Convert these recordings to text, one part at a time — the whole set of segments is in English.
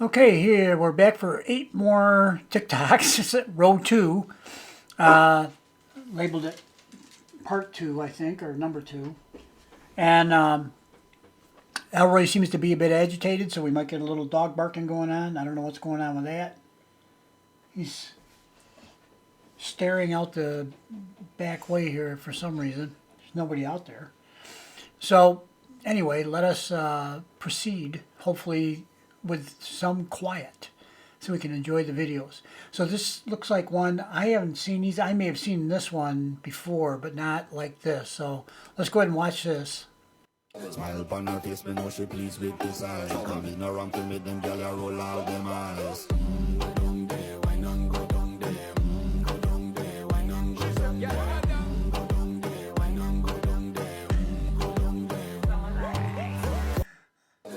Okay, here we're back for 8 more TikToks. It's at row 2. Labeled it part 2, I think, or number 2. And Elroy seems to be a bit agitated, so we might get a little dog barking going on. I don't know what's going on with that. He's staring out the back way here for some reason. There's nobody out there. So, anyway, let us proceed, hopefully with some quiet, so we can enjoy the videos. So this looks like one, I haven't seen these. I may have seen this one before, but not like this. So let's go ahead and watch this. Smile upon her face, me know she pleased with this eyes. Coming around to make them gyal a roll out them eyes. Go down there, why not go down there? Go down there, why not go down there? Go down there, why not go down there? Go down there.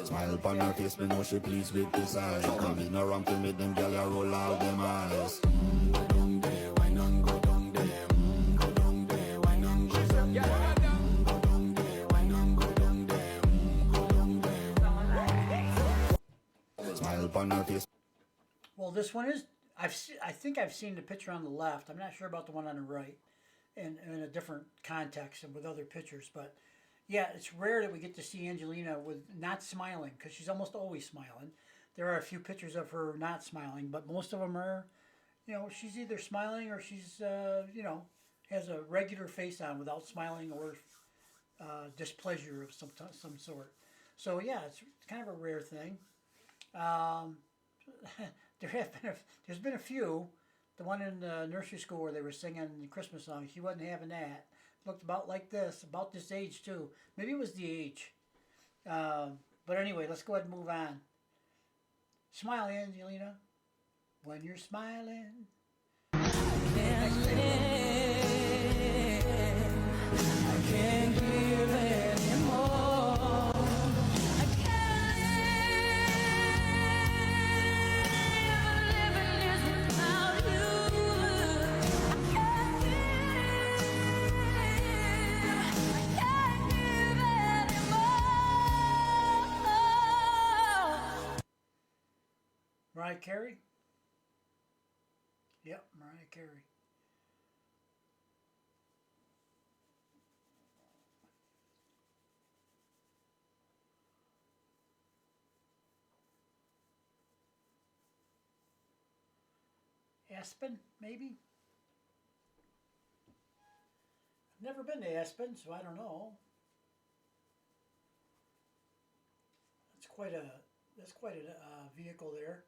Smile upon her face, me know she pleased with this eyes. Coming around to make them gyal a roll out them eyes. Go down there, why not go down there? Go down there, why not go down there? Well, this one is, I think I've seen the picture on the left. I'm not sure about the one on the right, in a different context and with other pictures. But yeah, it's rare that we get to see Angelina with not smiling, because she's almost always smiling. There are a few pictures of her not smiling, but most of them are, you know, she's either smiling or she's, you know, has a regular face on without smiling or displeasure of some sort. So yeah, it's kind of a rare thing. There's been a few. The one in the nursery school where they were singing the Christmas song, she wasn't having that. Looked about like this, about this age too. Maybe it was the age. But anyway, let's go ahead and move on. Smile, Angelina. When you're smiling. I can't give anymore. Mariah Carey? Yep, Mariah Carey. Aspen, maybe? I've never been to Aspen, so I don't know. That's quite a vehicle there.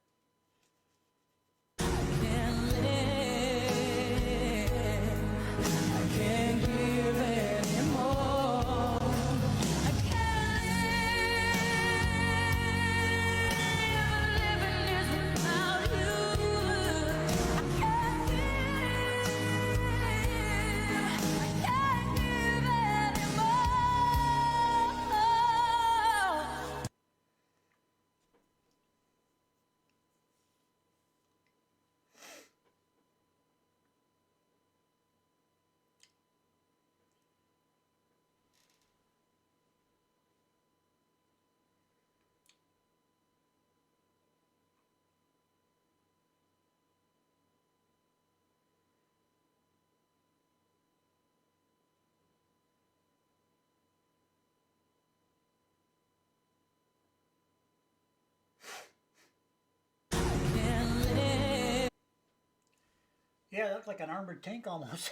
Yeah, that looked like an armored tank almost.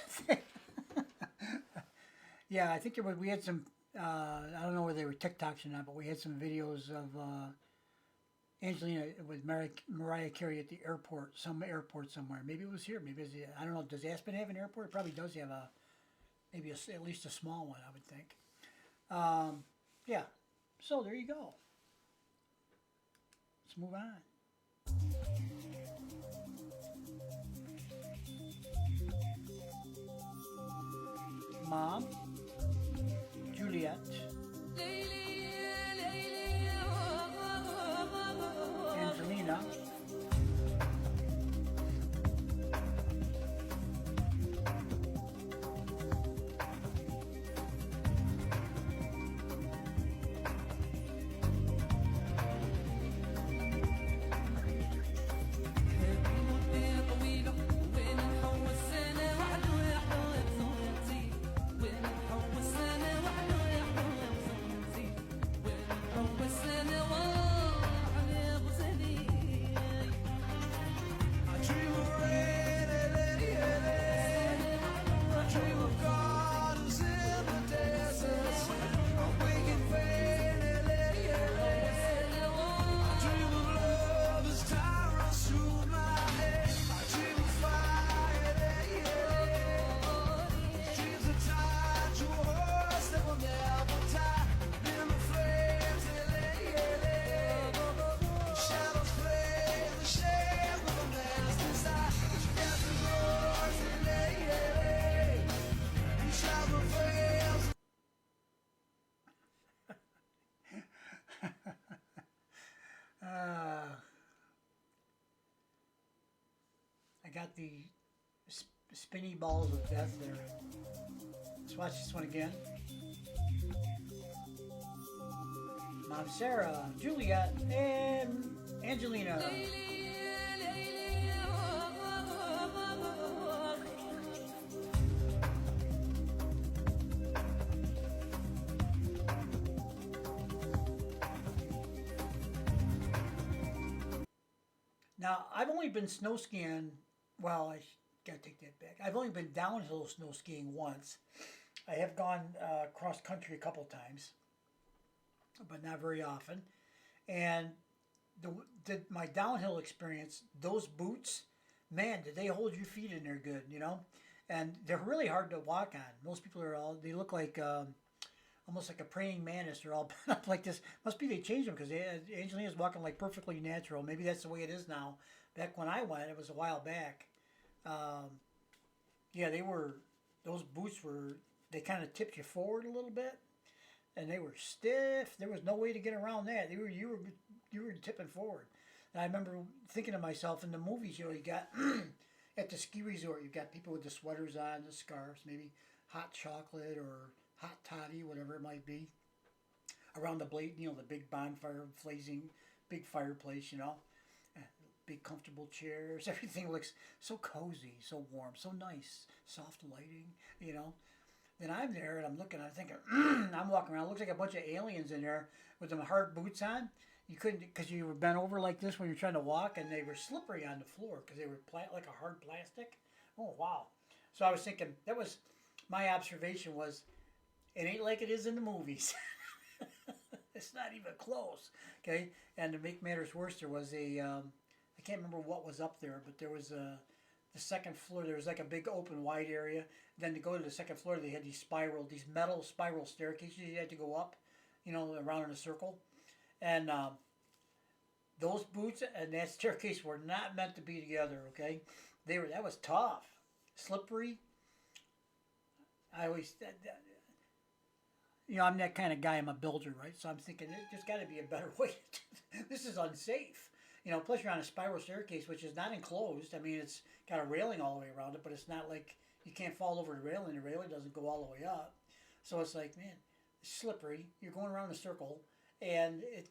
Yeah, I think we had some, I don't know whether they were TikToks or not, but we had some videos of Angelina with Mariah Carey at the airport, some airport somewhere. Maybe it was here. Maybe it was, I don't know. Does Aspen have an airport? It probably does have maybe at least a small one, I would think. Yeah, so there you go. Let's move on. Mom, Juliette, Angelina, I got the spinny balls of death there. Let's watch this one again. Mom Sara, Juliette, and Angelina. Now, I've only been snow skiing, well, I gotta take that back. I've only been downhill snow skiing once. I have gone cross country a couple times, but not very often. And my downhill experience, those boots, man, did they hold your feet in there good, you know? And they're really hard to walk on. Most people they look like almost like a praying mantis. They're all bent up like this. Must be they changed them because Angelina's walking like perfectly natural. Maybe that's the way it is now. Back when I went, it was a while back. Yeah, those boots they kind of tipped you forward a little bit. And they were stiff. There was no way to get around that. You were tipping forward. And I remember thinking to myself, in the movies, you got at the ski resort, you've got people with the sweaters on, the scarves, maybe hot chocolate or hot toddy, whatever it might be, around the blade, the big bonfire, blazing, big fireplace, big comfortable chairs. Everything looks so cozy, so warm, so nice, soft lighting, Then I'm there and I'm looking, I'm thinking, I'm walking around, it looks like a bunch of aliens in there with them hard boots on. You couldn't, because you were bent over like this when you're trying to walk, and they were slippery on the floor because they were like a hard plastic. Oh, wow. So I was thinking, my observation was, it ain't like it is in the movies. It's not even close. Okay? And to make matters worse, there was I can't remember what was up there, but there was the second floor, there was like a big open wide area. Then to go to the second floor, they had these metal spiral staircases you had to go up, around in a circle. And those boots and that staircase were not meant to be together, okay? That was tough. Slippery. I always, I'm that kind of guy. I'm a builder, right? So I'm thinking, there's got to be a better way. This is unsafe. Plus you're on a spiral staircase, which is not enclosed. I mean, it's got a railing all the way around it, but it's not like you can't fall over the railing. The railing doesn't go all the way up. So it's like, man, it's slippery. You're going around a circle, and it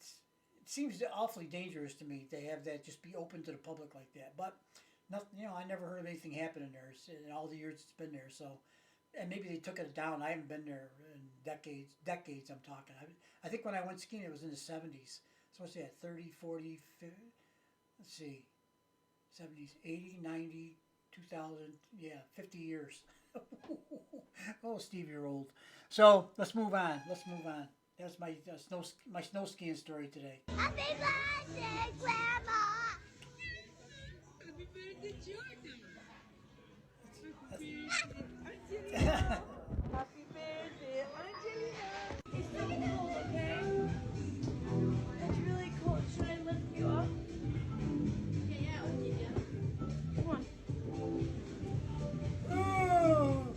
seems awfully dangerous to me to have that just be open to the public like that. But nothing, I never heard of anything happening there in all the years it's been there. So, and maybe they took it down. I haven't been there in decades I'm talking. I think when I went skiing, it was in the 70s. So what's that, 30, 40, 50, let's see, 70s, 80, 90, 2000, yeah, 50 years. Oh, Steve, you're old. So let's move on. That's my snow skiing story today. Happy birthday, Grandma! Happy birthday, Jordan! Happy birthday, Angelina! Happy birthday, Angelina! It's really cool, okay? It's really cool. Should I lift you up? Yeah, I'll give you. Come on. Oh.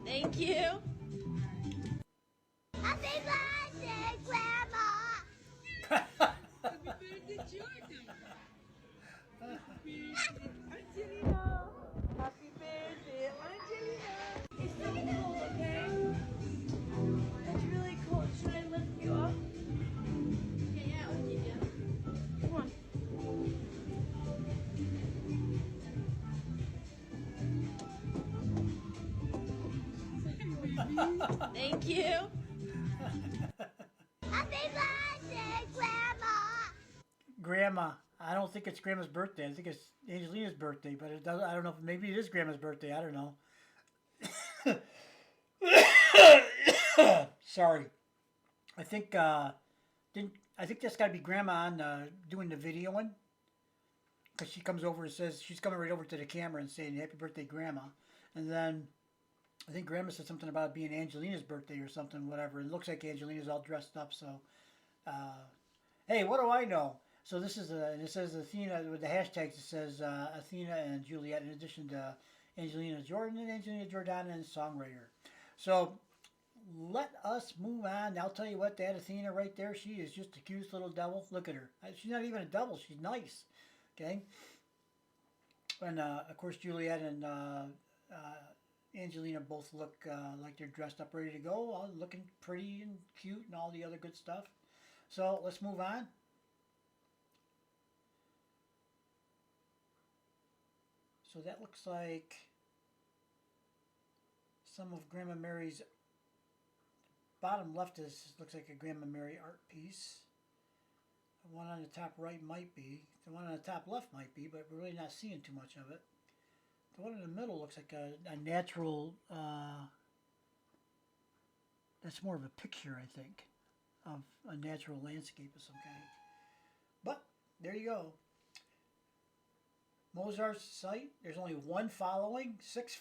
Thank you. Happy birthday, Grandma! Happy birthday, Jordan! Happy birthday, Angelina! Happy birthday, Angelina! It's really cool, okay? It's really cool. Should I lift you up? Yeah, I'll give you. Come on. Thank you. Happy birthday, Grandma! Grandma. I don't think it's Grandma's birthday. I think it's Angelina's birthday, but I don't know if maybe it is Grandma's birthday. I don't know. Sorry. I think I think that's got to be Grandma on doing the videoing, because she comes over and says she's coming right over to the camera and saying Happy Birthday, Grandma, and then I think Grandma said something about it being Angelina's birthday or something, whatever. It looks like Angelina's all dressed up, so hey, what do I know? So this is and it says Athena with the hashtags. It says Athena and Juliette, in addition to Angelina Jordan and Angelina Jordana and songwriter. So let us move on. I'll tell you what, that Athena right there, she is just the cutest little devil. Look at her. She's not even a devil. She's nice. Okay? And, of course, Juliette and Angelina both look like they're dressed up, ready to go, all looking pretty and cute and all the other good stuff. So let's move on. So that looks like some of Grandma Mary's. Bottom left looks like a Grandma Mary art piece. The one on the top right might be. The one on the top left might be, but we're really not seeing too much of it. The one in the middle looks like a natural, that's more of a picture, I think, of a natural landscape of some kind. But, there you go. Mozart's site, there's only one following, 6.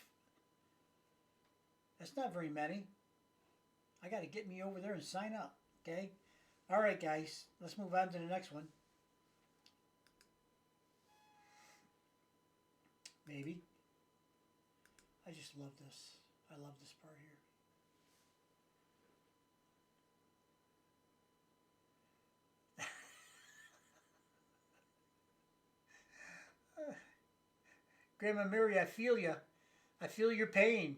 That's not very many. I got to get me over there and sign up, okay? All right, guys, let's move on to the next one. Maybe. I just love this. I love this part here. Grandma Mary, I feel you. I feel your pain.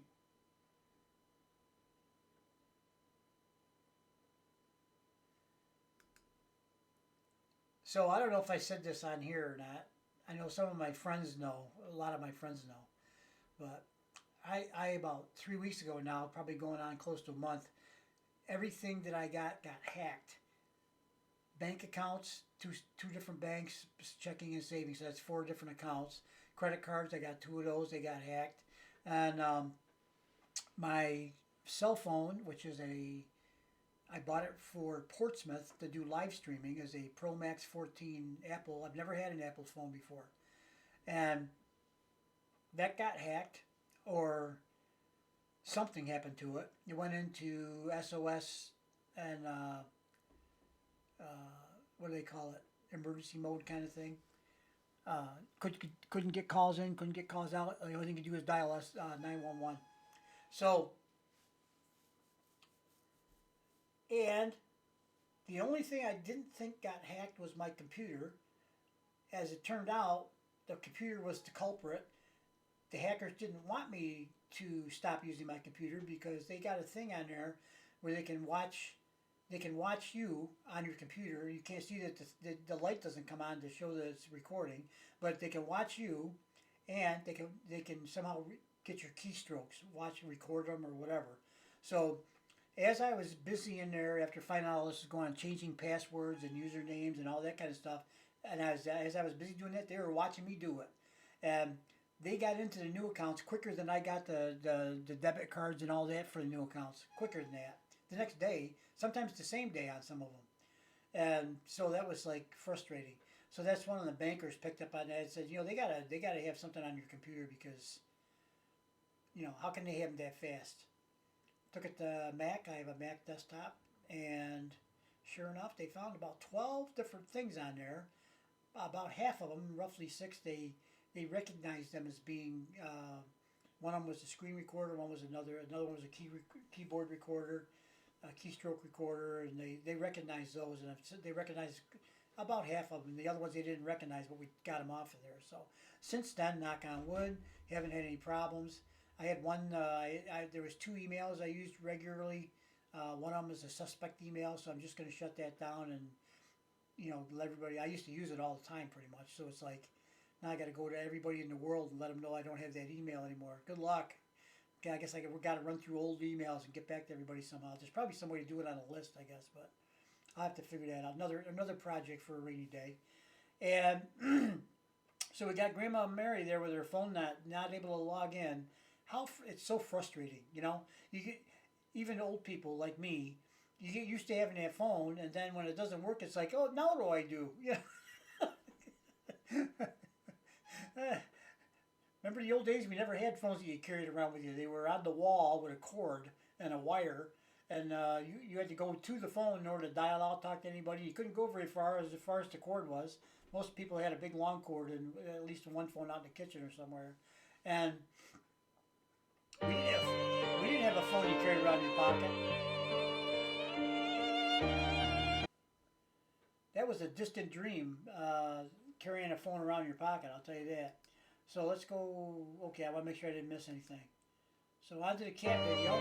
So I don't know if I said this on here or not. I know some of my friends know. A lot of my friends know. But I about 3 weeks ago now, probably going on close to a month, everything that I got hacked. Bank accounts, two different banks, checking and savings. So that's 4 different accounts. Credit cards, I got 2 of those. They got hacked. And my cell phone, which is I bought it for Portsmouth to do live streaming as a Pro Max 14 Apple. I've never had an Apple phone before. And that got hacked, or something happened to it. It went into SOS and what do they call it? Emergency mode kind of thing. Couldn't get calls in, couldn't get calls out. The only thing you could do is dial 911. So, and the only thing I didn't think got hacked was my computer. As it turned out, the computer was the culprit. The hackers didn't want me to stop using my computer because they got a thing on there where they can watch you on your computer. You can't see that the light doesn't come on to show that it's recording, but they can watch you, and they can somehow get your keystrokes, watch and record them or whatever. So as I was busy in there after finding out all this was going on, changing passwords and usernames and all that kind of stuff, and as I was busy doing that, they were watching me do it. And they got into the new accounts quicker than I got the debit cards and all that for the new accounts, quicker than that. The next day, sometimes the same day on some of them. And so that was like frustrating. So that's one of the bankers picked up on that and said, they gotta have something on your computer because, how can they have them that fast? Took it to Mac. I have a Mac desktop, and sure enough, they found about 12 different things on there. About half of them, roughly 6, they recognized them as being. One of them was a screen recorder. One was another one was a keyboard recorder, a keystroke recorder, and they recognized those, and they recognized about half of them. The other ones they didn't recognize, but we got them off of there. So since then, knock on wood, haven't had any problems. I had one. There was 2 emails I used regularly. One of them is a suspect email, so I'm just going to shut that down and let everybody. I used to use it all the time, pretty much. So it's like now I got to go to everybody in the world and let them know I don't have that email anymore. Good luck. Okay, I guess we got to run through old emails and get back to everybody somehow. There's probably some way to do it on a list, I guess, but I'll have to figure that out. Another project for a rainy day, and so we got Grandma Mary there with her phone not able to log in. It's so frustrating, You get, even old people like me, you get used to having that phone, and then when it doesn't work, it's like, oh, now what do I do? Remember the old days? We never had phones that you carried around with you. They were on the wall with a cord and a wire, and you had to go to the phone in order to dial out, talk to anybody. You couldn't go very far as the cord was. Most people had a big long cord and at least one phone out in the kitchen or somewhere, and we didn't have have a phone you carry around your pocket? That was a distant dream, carrying a phone around your pocket, I'll tell you that. So let's go, okay, I want to make sure I didn't miss anything. So on to the cat video.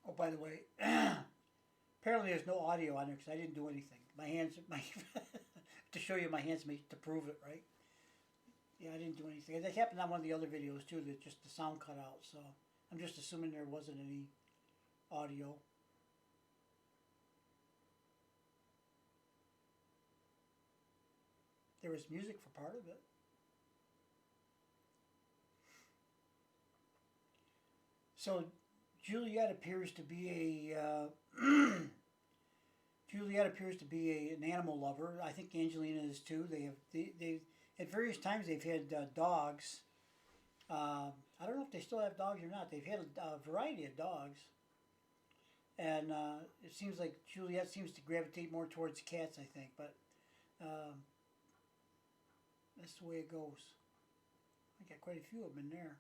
Oh, by the way, apparently there's no audio on there because I didn't do anything. My hands, to show you my hands, to prove it, right? Yeah, I didn't do anything. That happened on one of the other videos too, that just the sound cut out. So I'm just assuming there wasn't any audio. There was music for part of it. So Juliette appears to be a Juliette appears to be an animal lover. I think Angelina is too. They at various times they've had dogs. I don't know if they still have dogs or not. They've had a variety of dogs, and it seems like Juliette seems to gravitate more towards cats. I think, but that's the way it goes. I got quite a few of them in there.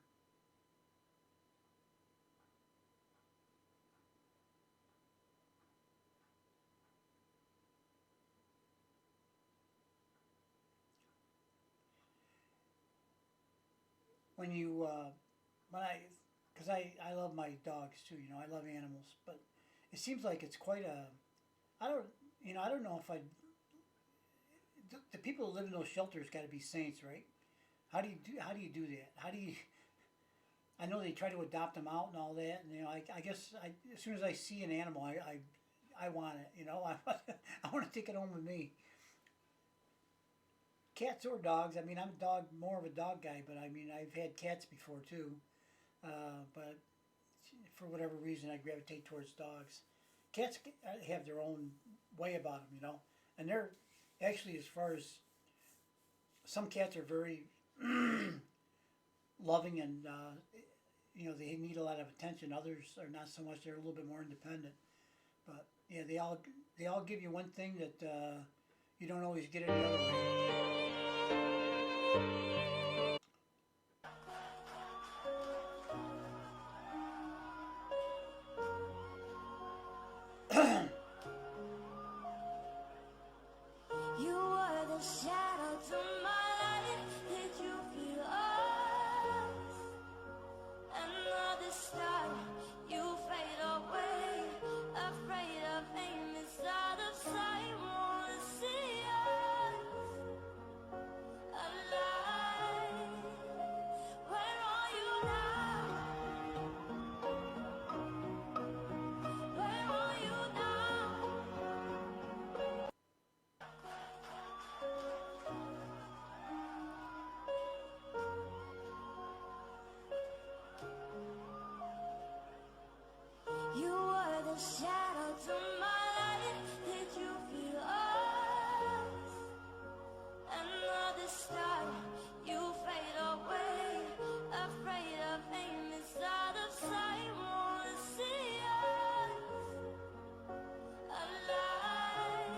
When you because I love my dogs too, you know, I love animals, but it seems like it's quite a, I don't know if the people who live in those shelters got to be saints, right? How do you do that? I know they try to adopt them out and all that, and you know, I guess as soon as I see an animal, I want it, you know, I want to take it home with me. Cats or dogs. I mean, I'm more of a dog guy, but I mean, I've had cats before too. But for whatever reason, I gravitate towards dogs. Cats have their own way about them, you know, and they're actually, as far as some cats are very loving and you know, they need a lot of attention. Others are not so much. They're a little bit more independent. But yeah, they all give you one thing that you don't always get any other way. You were the shadow to my light. Did you feel us? Another star, you fade away. Afraid of aim is out of sight. Wanna see us alive. Where are you now? Where are you now? You were the shadow to my light. Did you feel us? Another star, you fade away. Afraid of aim is out of sight. Wanna see us alive.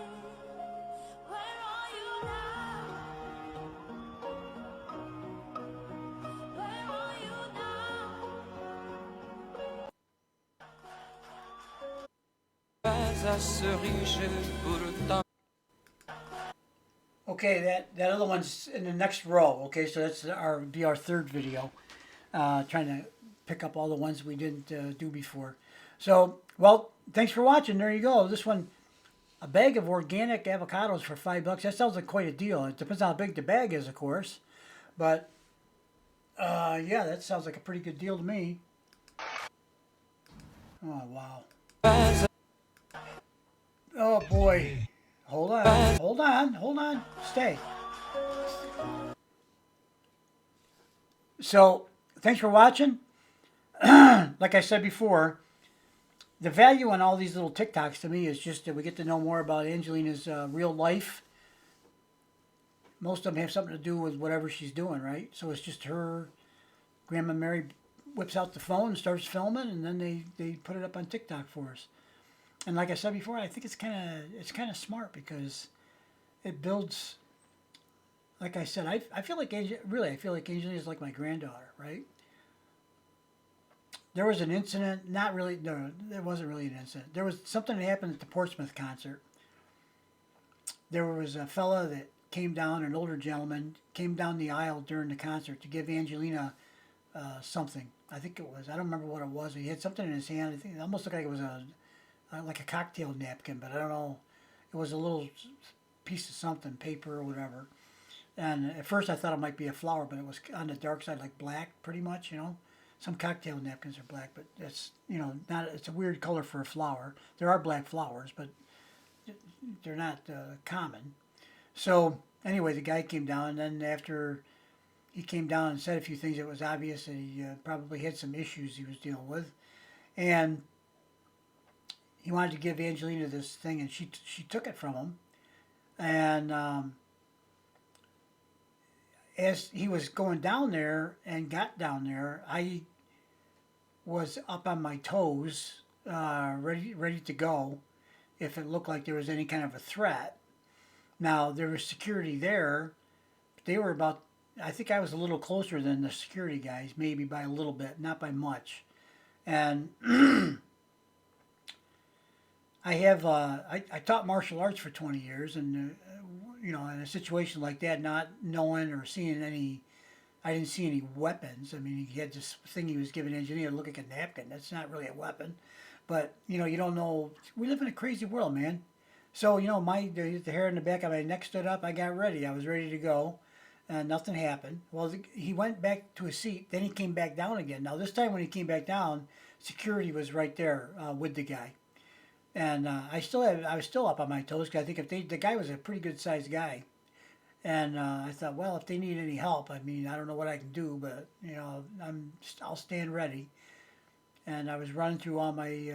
Where are you now? Where are you now? Okay, that other one's in the next row. Okay, so that's our third video. Trying to pick up all the ones we didn't do before. So, well, thanks for watching. There you go. This one, a bag of organic avocados for $5. That sounds like quite a deal. It depends on how big the bag is, of course. But yeah, that sounds like a pretty good deal to me. Oh wow. Oh boy. Hold on. Stay. So, thanks for watching. Like I said before, the value on all these little TikToks to me is just that we get to know more about Angelina's real life. Most of them have something to do with whatever she's doing, right? So it's just her, Grandma Mary whips out the phone and starts filming, and then they put it up on TikTok for us. And like I said before, I think it's kind of smart because it builds. Like I said, I feel like Angelina is like my granddaughter, right? There was an incident, not really. No, there wasn't really an incident. There was something that happened at the Portsmouth concert. There was a fella that came down, an older gentleman, came down the aisle during the concert to give Angelina something. I think it was. I don't remember what it was. He had something in his hand. I think it almost looked like it was like a cocktail napkin, but I don't know. It was a little piece of something, paper or whatever. And at first I thought it might be a flower, but it was on the dark side, like black, pretty much, you know. Some cocktail napkins are black, but it's, you know, not. It's a weird color for a flower. There are black flowers, but they're not common. So anyway, the guy came down, and then after he came down and said a few things, it was obvious that he probably had some issues he was dealing with, and he wanted to give Angelina this thing, and she took it from him. And as he was going down there and got down there, I was up on my toes, ready to go if it looked like there was any kind of a threat. Now, there was security there. But they were about, I think I was a little closer than the security guys, maybe by a little bit, not by much. And I taught martial arts for 20 years, and you know, in a situation like that, not knowing or seeing any, I didn't see any weapons. I mean, he had this thing he was giving Angelina to look like a napkin. That's not really a weapon, but you know, you don't know. We live in a crazy world, man. So you know, the hair in the back of my neck stood up. I got ready. I was ready to go, and nothing happened. Well, he went back to his seat. Then he came back down again. Now this time when he came back down, security was right there with the guy. And I was still up on my toes because I think the guy was a pretty good sized guy, And I thought, well, if they need any help, I mean, I don't know what I can do, but you know, I'll stand ready. And I was running through all my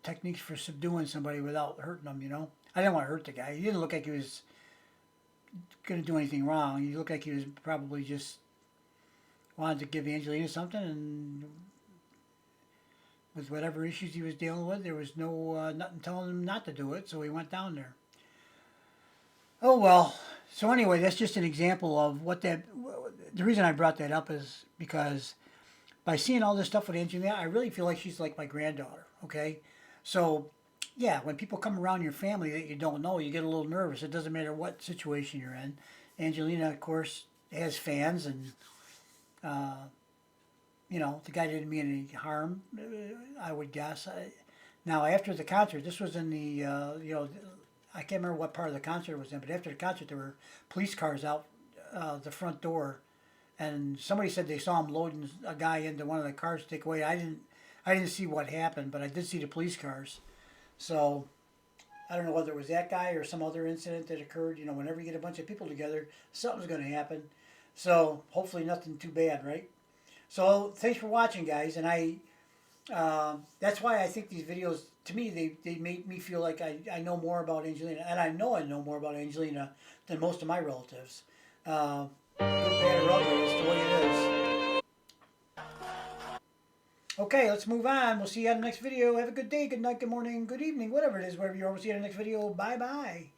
techniques for subduing somebody without hurting them. You know, I didn't want to hurt the guy. He didn't look like he was going to do anything wrong. He looked like he was probably just wanted to give Angelina something, and with whatever issues he was dealing with, there was no nothing telling him not to do it. So he went down there. Oh well. So anyway, that's just an example of what that. The reason I brought that up is because by seeing all this stuff with Angelina, I really feel like she's like my granddaughter. Okay, so yeah, when people come around your family that you don't know, you get a little nervous. It doesn't matter what situation you're in. Angelina, of course, has fans, and you know, the guy didn't mean any harm. I would guess. Now after the concert, this was in the you know. I can't remember what part of the concert it was in, but after the concert, there were police cars out the front door, and somebody said they saw him loading a guy into one of the cars to take away. I didn't see what happened, but I did see the police cars. So I don't know whether it was that guy or some other incident that occurred. You know, whenever you get a bunch of people together, something's going to happen. So hopefully nothing too bad, right? So thanks for watching, guys, and that's why I think these videos, to me, they make me feel like I know more about Angelina. And I know more about Angelina than most of my relatives. Good, bad, or ugly, it's the way it is. Okay, let's move on. We'll see you on the next video. Have a good day, good night, good morning, good evening, whatever it is, wherever you are. We'll see you on the next video. Bye-bye.